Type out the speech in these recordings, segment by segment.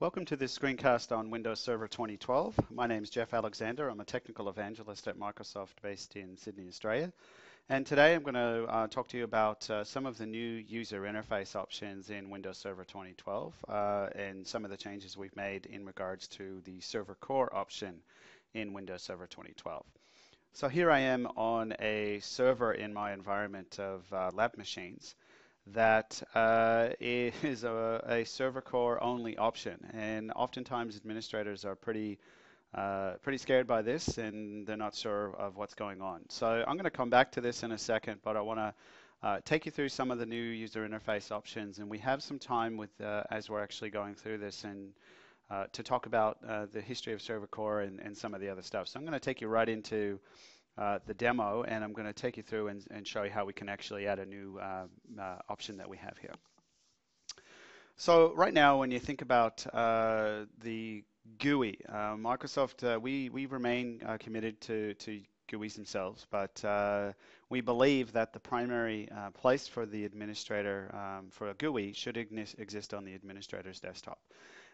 Welcome to this screencast on Windows Server 2012. My name is Jeff Alexander. I'm a technical evangelist at Microsoft based in Sydney, Australia. And today I'm going to talk to you about some of the new user interface options in Windows Server 2012 and some of the changes we've made in regards to the Server Core option in Windows Server 2012. So here I am on a server in my environment of lab machines that is a server core only option, and oftentimes administrators are pretty scared by this and they're not sure of what's going on. So I'm going to come back to this in a second, but I want to take you through some of the new user interface options, and we have some time with as we're actually going through this and to talk about the history of server core and some of the other stuff. So I'm going to take you right into the demo, and I'm going to take you through and show you how we can actually add a new option that we have here. So right now, when you think about the GUI, Microsoft, we remain committed to GUIs themselves, but we believe that the primary place for the administrator for a GUI should exist on the administrator's desktop.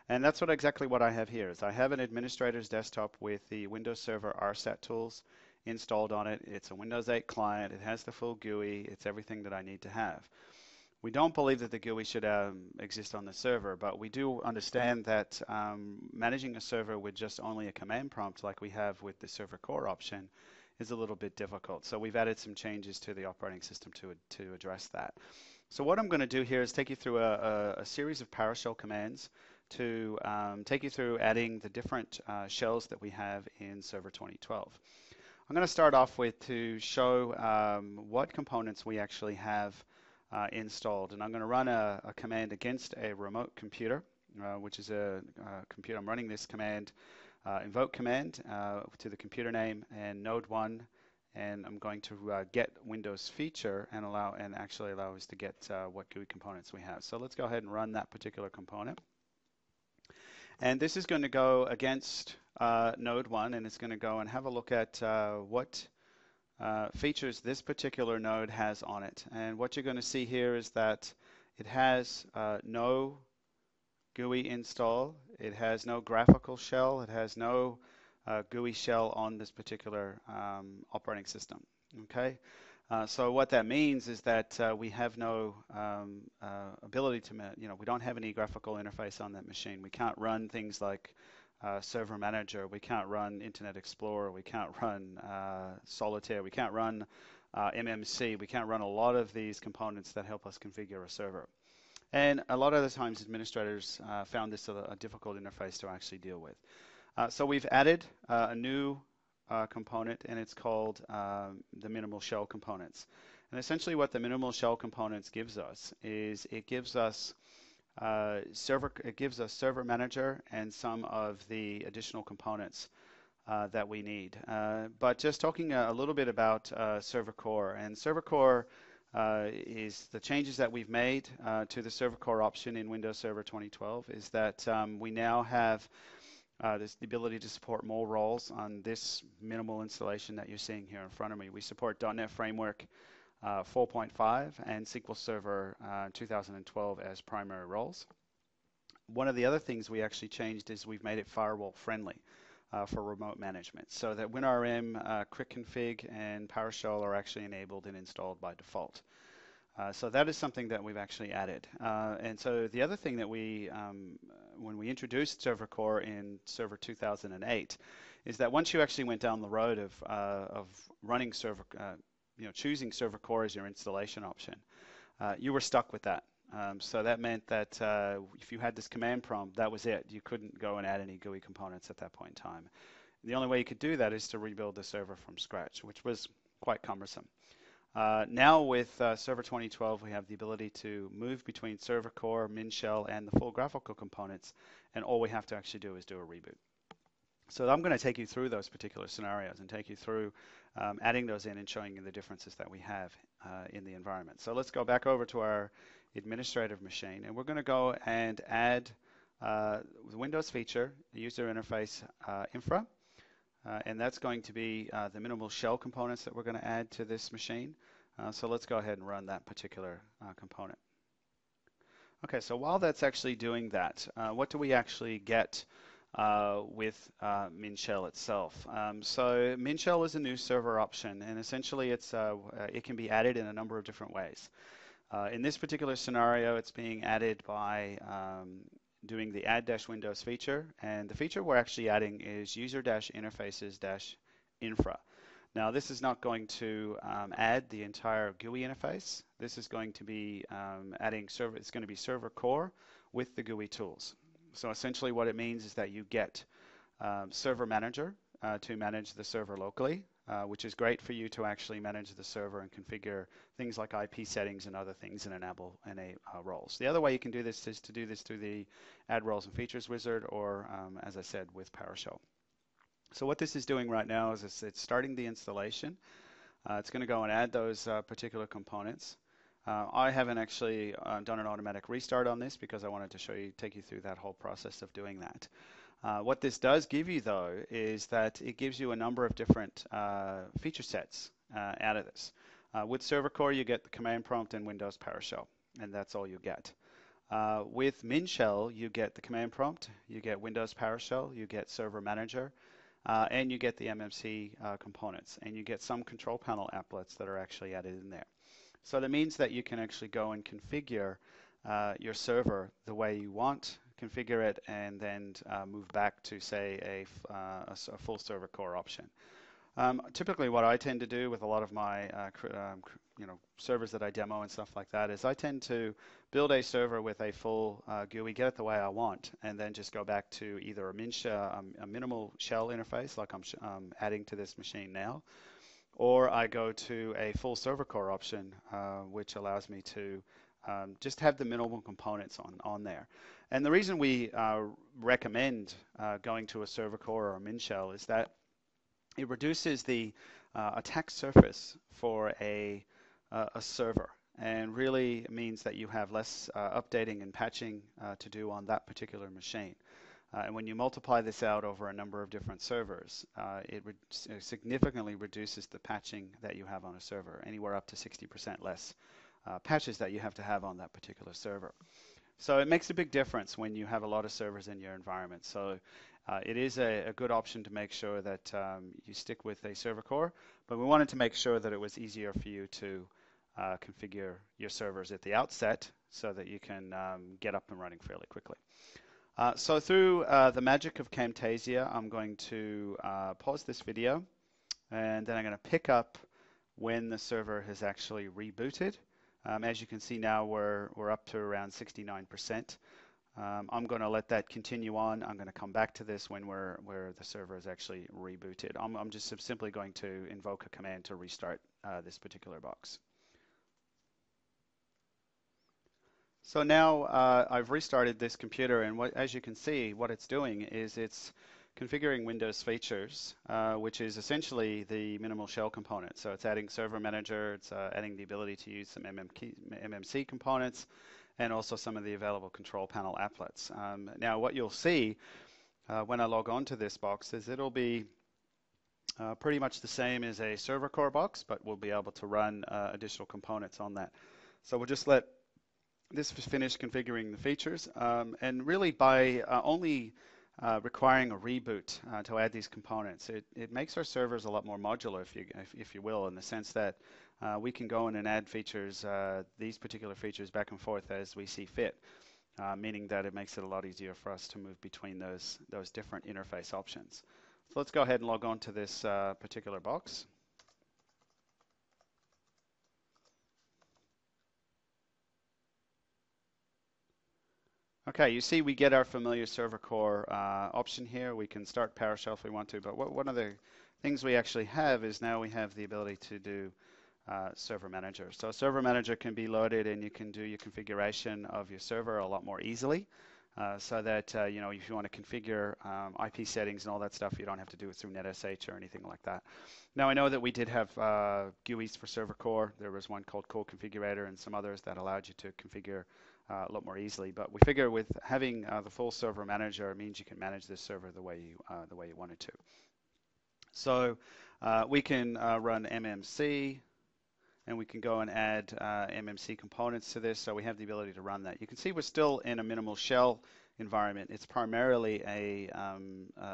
And that's exactly what I have here. Is I have an administrator's desktop with the Windows Server RSAT tools installed on it. It's a Windows 8 client. It has the full GUI. It's everything that I need to have. We don't believe that the GUI should exist on the server, but we do understand that managing a server with just only a command prompt like we have with the Server Core option is a little bit difficult. So we've added some changes to the operating system to address that. So what I'm going to do here is take you through a series of PowerShell commands to take you through adding the different shells that we have in Server 2012. I'm going to start off with to show what components we actually have installed, and I'm going to run a command against a remote computer, which is a computer. I'm running this command, invoke command to the computer name and node 1, and I'm going to get Windows feature and actually allow us to get what GUI components we have. So let's go ahead and run that particular component. And this is going to go against node 1, and it's going to go and have a look at what features this particular node has on it. And what you're going to see here is that it has no GUI install, it has no graphical shell, it has no GUI shell on this particular operating system. Okay. So what that means is that we have no ability to, we don't have any graphical interface on that machine. We can't run things like Server Manager. We can't run Internet Explorer. We can't run Solitaire. We can't run MMC. We can't run a lot of these components that help us configure a server. And a lot of the times administrators found this a difficult interface to actually deal with. So we've added a new component, and it's called the minimal shell components. And essentially what the minimal shell components gives us is it gives us Server Manager and some of the additional components that we need. But just talking a little bit about Server Core, and Server Core is the changes that we've made to the Server Core option in Windows Server 2012 is that we now have there's the ability to support more roles on this minimal installation that you're seeing here in front of me. We support .NET Framework 4.5 and SQL Server 2012 as primary roles. One of the other things we actually changed is we've made it Firewall Friendly for remote management, so that WinRM, Quick Config, and PowerShell are actually enabled and installed by default. So that is something that we've actually added. And so the other thing that when we introduced Server Core in Server 2008, is that once you actually went down the road of running Server, choosing Server Core as your installation option, you were stuck with that. So that meant that if you had this command prompt, that was it. You couldn't go and add any GUI components at that point in time. The only way you could do that is to rebuild the server from scratch, which was quite cumbersome. Now with Server 2012, we have the ability to move between Server Core, MinShell, and the full graphical components, and all we have to actually do is do a reboot. So I'm going to take you through those particular scenarios and take you through adding those in and showing you the differences that we have in the environment. So let's go back over to our administrative machine, and we're going to go and add the Windows feature, user interface infra. And that's going to be the minimal shell components that we're going to add to this machine. So let's go ahead and run that particular component. Okay, so while that's actually doing that, what do we actually get with MinShell itself? So MinShell is a new server option, and essentially it can be added in a number of different ways. In this particular scenario, it's being added by doing the add-windows feature, and the feature we're actually adding is user-interfaces-infra. Now, this is not going to add the entire GUI interface. This is going to be adding server. It's going to be server core with the GUI tools. So essentially, what it means is that you get Server Manager to manage the server locally, which is great for you to actually manage the server and configure things like IP settings and other things and enable roles. The other way you can do this is to do this through the Add Roles and Features wizard, or as I said, with PowerShell. So what this is doing right now is it's starting the installation. It's going to go and add those particular components. I haven't actually done an automatic restart on this because I wanted to take you through that whole process of doing that. What this does give you, though, is that it gives you a number of different feature sets out of this. With Server Core, you get the command prompt and Windows PowerShell, and that's all you get. With MinShell, you get the command prompt, you get Windows PowerShell, you get Server Manager, and you get the MMC components, and you get some control panel applets that are actually added in there. So that means that you can actually go and configure your server the way you want, configure it, and then move back to, say, a full server core option. Typically, what I tend to do with a lot of my servers that I demo and stuff like that is I tend to build a server with a full GUI, get it the way I want, and then just go back to either a minimal shell interface like I'm adding to this machine now, or I go to a full server core option, which allows me to just have the minimal components on there. And the reason we recommend going to a server core or a MinShell is that it reduces the attack surface for a server, and really means that you have less updating and patching to do on that particular machine. And when you multiply this out over a number of different servers, it significantly reduces the patching that you have on a server, anywhere up to 60% less patches that you have to have on that particular server. So it makes a big difference when you have a lot of servers in your environment. So it is a good option to make sure that you stick with a server core, but we wanted to make sure that it was easier for you to configure your servers at the outset so that you can get up and running fairly quickly. So through the magic of Camtasia, I'm going to pause this video, and then I'm going to pick up when the server has actually rebooted. As you can see now, we're up to around 69%. I'm going to let that continue on. I'm going to come back to this when where the server is actually rebooted. I'm just simply going to invoke a command to restart this particular box. So now I've restarted this computer, and as you can see, what it's doing is it's configuring Windows features, which is essentially the minimal shell component. So it's adding Server Manager, it's adding the ability to use some MMC components, and also some of the available control panel applets. Now what you'll see when I log on to this box is it'll be pretty much the same as a server core box, but we'll be able to run additional components on that. So we'll just let this finish configuring the features, and really by only requiring a reboot to add these components, it makes our servers a lot more modular, if you will, in the sense that we can go in and add features, these particular features, back and forth as we see fit, meaning that it makes it a lot easier for us to move between those different interface options. So let's go ahead and log on to this particular box. Okay, you see we get our familiar server core option here. We can start PowerShell if we want to, but one of the things we actually have is now we have the ability to do Server Manager. So Server Manager can be loaded, and you can do your configuration of your server a lot more easily, so that if you want to configure IP settings and all that stuff, you don't have to do it through NetSH or anything like that. Now I know that we did have GUIs for server core. There was one called Core Configurator and some others that allowed you to configure a lot more easily, but we figure with having the full Server Manager, it means you can manage this server the way you wanted to. So we can run MMC, and we can go and add MMC components to this, so we have the ability to run that. You can see we're still in a minimal shell environment. It's primarily a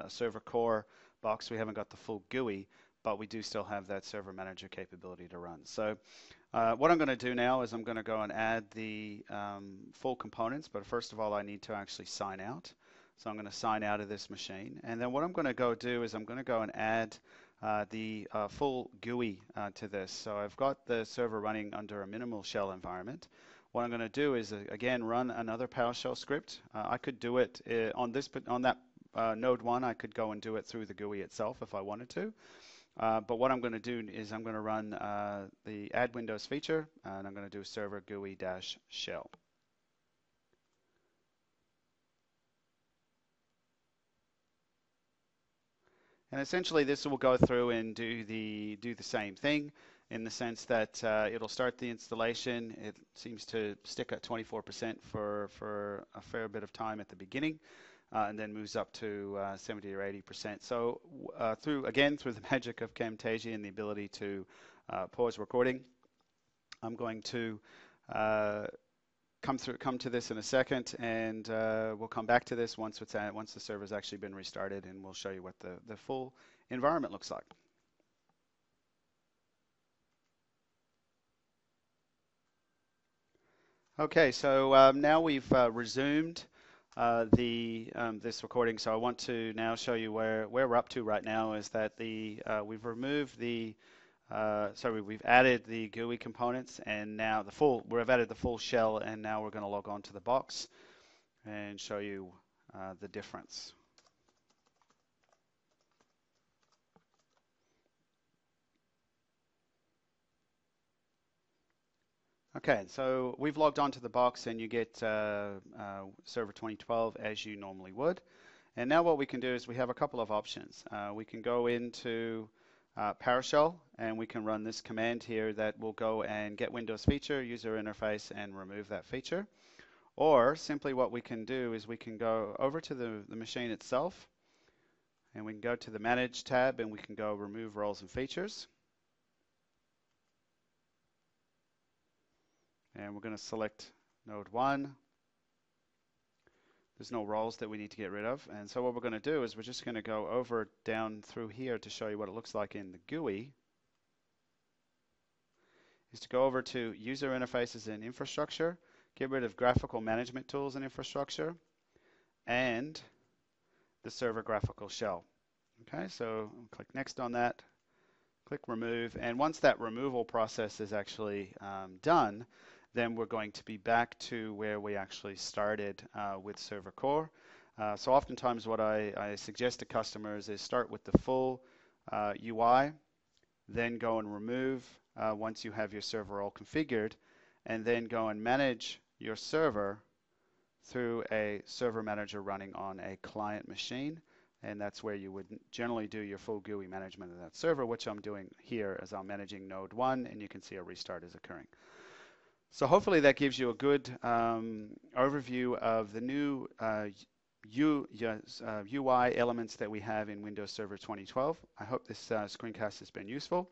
server core box. We haven't got the full GUI, but we do still have that server manager capability to run. So what I'm going to do now is I'm going to go and add the full components, but first of all I need to actually sign out. So I'm going to sign out of this machine, and then what I'm going to go do is I'm going to go and add the full GUI to this. So I've got the server running under a minimal shell environment. What I'm going to do is again run another PowerShell script. I could do it on that node 1. I could go and do it through the GUI itself if I wanted to. But what I'm going to do is I'm going to run the add Windows feature, and I'm going to do server GUI-shell. And essentially this will go through and do the same thing, in the sense that it'll start the installation. It seems to stick at 24% for a fair bit of time at the beginning, and then moves up to 70 or 80%. So through the magic of Camtasia and the ability to pause recording, I'm going to come to this in a second, and we'll come back to this once the server's actually been restarted, and we'll show you what the full environment looks like. Okay, so now we've resumed this recording. So I want to now show you where we're up to right now. Is that we've removed we've added the GUI components, and now we've added the full shell, and now we're going to log on to the box and show you the difference. Okay, so we've logged onto the box, and you get Server 2012 as you normally would. And now what we can do is we have a couple of options. We can go into PowerShell, and we can run this command here that will go and get Windows feature, user interface, and remove that feature. Or simply what we can do is we can go over to the machine itself, and we can go to the Manage tab, and we can go remove roles and features. And we're going to select node 1. There's no roles that we need to get rid of. And so what we're going to do is we're just going to go down through here to show you what it looks like in the GUI. Is to go over to user interfaces and infrastructure, get rid of graphical management tools and infrastructure, and the server graphical shell. Okay, so click next on that, click remove, and once that removal process is actually done, then we're going to be back to where we actually started with Server Core. So oftentimes what I suggest to customers is start with the full UI, then go and remove once you have your server all configured, and then go and manage your server through a server manager running on a client machine. And that's where you would generally do your full GUI management of that server, which I'm doing here as I'm managing node 1, and you can see a restart is occurring. So hopefully that gives you a good overview of the new UI elements that we have in Windows Server 2012. I hope this screencast has been useful.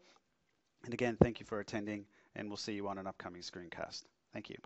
And again, thank you for attending, and we'll see you on an upcoming screencast. Thank you.